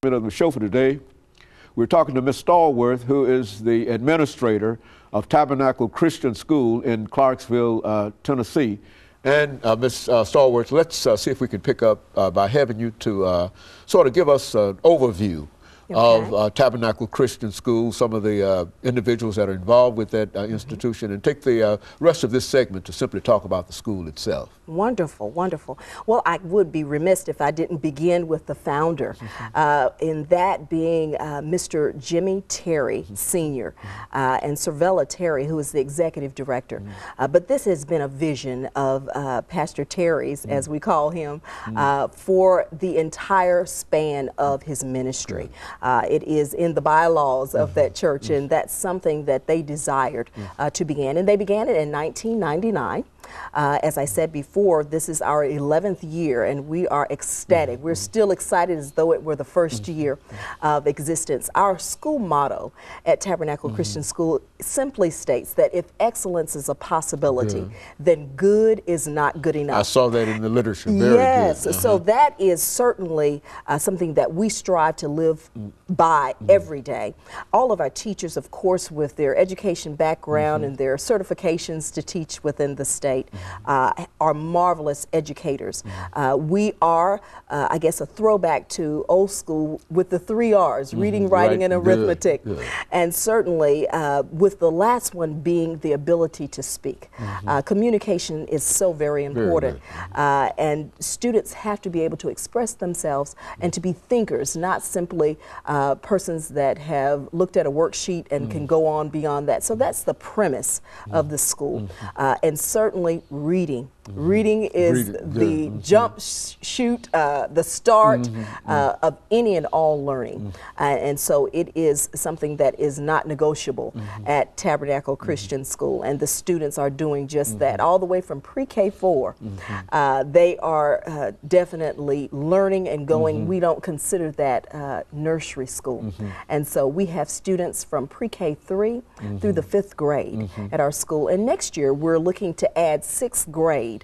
Of the show for today, we're talking to Ms. Stallworth, who is the administrator of Tabernacle Christian School in Clarksville, Tennessee. And Ms. Stallworth, let's see if we can pick up by having you to sort of give us an overview of Tabernacle Christian School, some of the individuals that are involved with that institution, and take the rest of this segment to simply talk about the school itself. Wonderful, wonderful. Well, I would be remiss if I didn't begin with the founder, in that being Mr. Jimmy Terry Sr. And Cervella Terry, who is the executive director. But this has been a vision of Pastor Terry's, as we call him, for the entire span of his ministry. It is in the bylaws of that church, and that's something that they desired to begin. And they began it in 1999. As I said before, this is our 11th year, and we are ecstatic. We're still excited as though it were the first year of existence. Our school motto at Tabernacle Christian School simply states that if excellence is a possibility, then good is not good enough. I saw that in the literature. Very good. So that is certainly something that we strive to live by every day. All of our teachers, of course, with their education background and their certifications to teach within the state, are marvelous educators. We are, I guess, a throwback to old school with the 3 R's, reading, writing, and arithmetic. And certainly with the last one being the ability to speak. Communication is so very important. And students have to be able to express themselves and to be thinkers, not simply persons that have looked at a worksheet and can go on beyond that. So that's the premise of the school. And certainly reading. Reading is the jump shoot, the start of any and all learning. And so it is something that is not negotiable at Tabernacle Christian School. And the students are doing just that, all the way from pre-K 4. They are definitely learning and going. We don't consider that nursery school. And so we have students from pre-K 3 through the 5th grade at our school. And next year we're looking to add 6th grade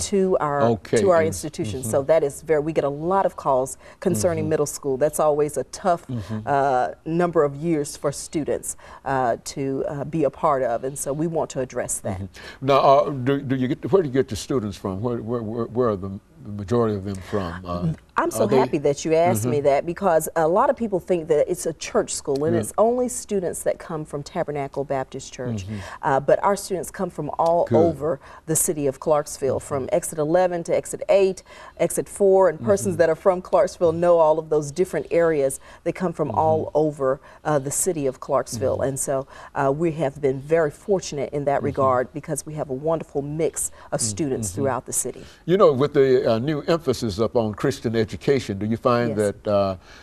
to our institution. So that is we get a lot of calls concerning middle school. That's always a tough number of years for students to be a part of, and so we want to address that. Now, where do you get the students from? Where are the majority of them from? I'm so happy that you asked me that, because a lot of people think that it's a church school and it's only students that come from Tabernacle Baptist Church. But our students come from all over the city of Clarksville, from exit 11 to exit 8, exit 4, and persons that are from Clarksville know all of those different areas. They come from all over the city of Clarksville. And so we have been very fortunate in that regard, because we have a wonderful mix of students throughout the city. You know, with the new emphasis upon Christian education, do you find that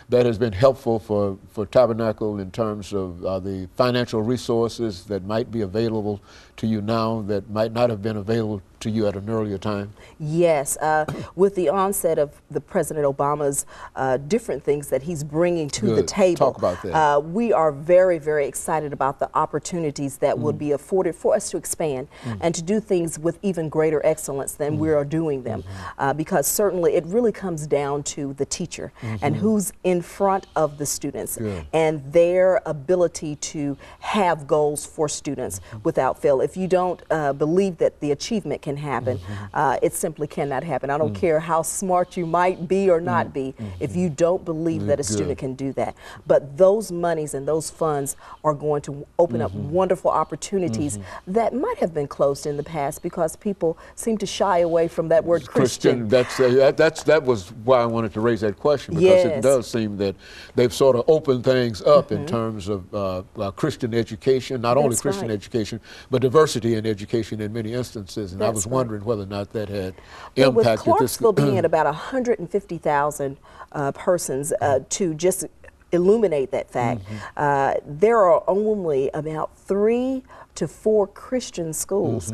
that has been helpful for Tabernacle in terms of the financial resources that might be available to you now that might not have been available to you at an earlier time? Yes, with the onset of the President Obama's different things that he's bringing to the table. Talk about that. We are very, very excited about the opportunities that would be afforded for us to expand and to do things with even greater excellence than we are doing them. Because certainly it really comes down to the teacher and who's in front of the students and their ability to have goals for students without fail. If you don't believe that the achievement can happen, it simply cannot happen. I don't care how smart you might be or not be, if you don't believe that a student can do that. But those monies and those funds are going to open up wonderful opportunities that might have been closed in the past, because people seem to shy away from that word Christian. That was why I wanted to raise that question, because it does seem that they've sort of opened things up in terms of Christian education, not only Christian education, but diversity in education in many instances. And I was wondering whether or not that had impacted with Clarksville being at about 150,000 persons, to just illuminate that fact, there are only about 3 to 4 Christian schools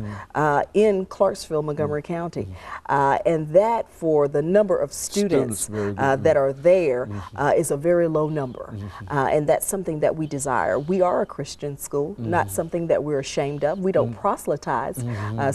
in Clarksville, Montgomery County. And that, for the number of students that are there, is a very low number. And that's something that we desire. We are a Christian school, not something that we're ashamed of. We don't proselytize,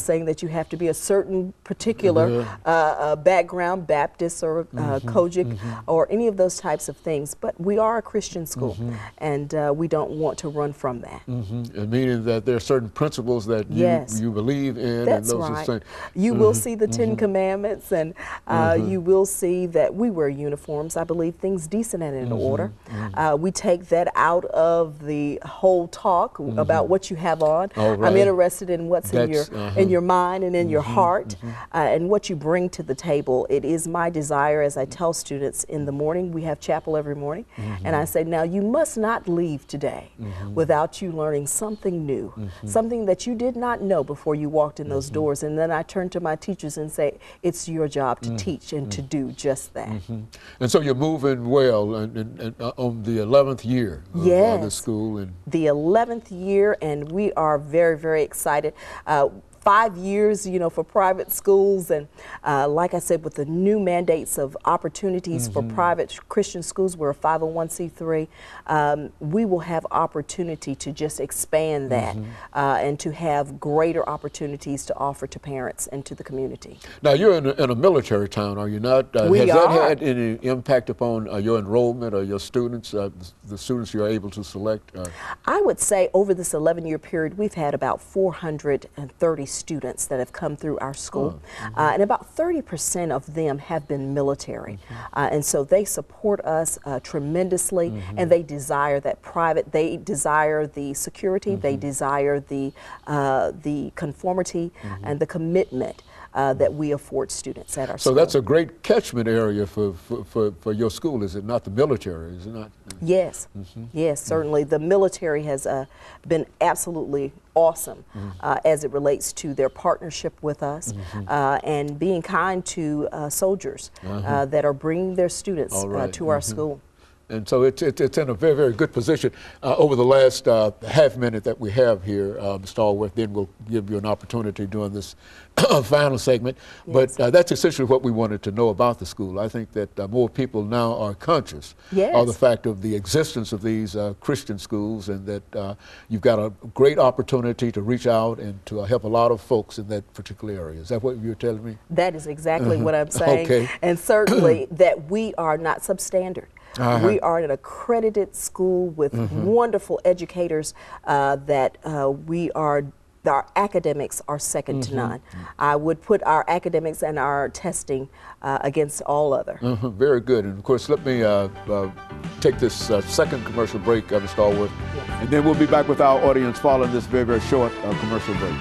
saying that you have to be a certain particular background, Baptist or Kojic, or any of those types of things. But we are a Christian school, and we don't want to run from that. And meaning that there are certain principles that you believe in. That's and those right. are You will see the 10 Commandments, and you will see that we wear uniforms. I believe things decent and in order. We take that out of the whole talk about what you have on. I'm interested in what's in your mind and in your heart, and what you bring to the table. It is my desire, as I tell students in the morning, we have chapel every morning, and I say, now you must not leave today without you learning something new, something that you did not know before you walked in those doors. And then I turn to my teachers and say, it's your job to teach and to do just that. And so you're moving well and on the 11th year of the school. And the 11th year, and we are very, very excited. 5 years, you know, for private schools, and like I said, with the new mandates of opportunities for private Christian schools, we're a 501c3. We will have opportunity to just expand that and to have greater opportunities to offer to parents and to the community. Now, you're in a military town, are you not? Has that had any impact upon your enrollment or your students, the students you're able to select? I would say over this 11-year period, we've had about 430 students that have come through our school, and about 30% of them have been military, and so they support us tremendously, and they desire that they desire the security, they desire the conformity and the commitment that we afford students at our school. So that's a great catchment area for your school, is it not? The military, is it not? Yes, yes, certainly. The military has been absolutely awesome as it relates to their partnership with us and being kind to soldiers that are bringing their students to our school. And so it's in a very, very good position. Over the last half minute that we have here, Ms. Stallworth, then we'll give you an opportunity during this final segment. But that's essentially what we wanted to know about the school. I think that more people now are conscious of the fact of the existence of these Christian schools, and that you've got a great opportunity to reach out and to help a lot of folks in that particular area. Is that what you're telling me? That is exactly what I'm saying. And certainly that we are not substandard. We are an accredited school with wonderful educators that our academics are second to none. I would put our academics and our testing against all other. Very good. And of course, let me take this second commercial break, Ms. Stallworth, and then we'll be back with our audience following this very, very short commercial break.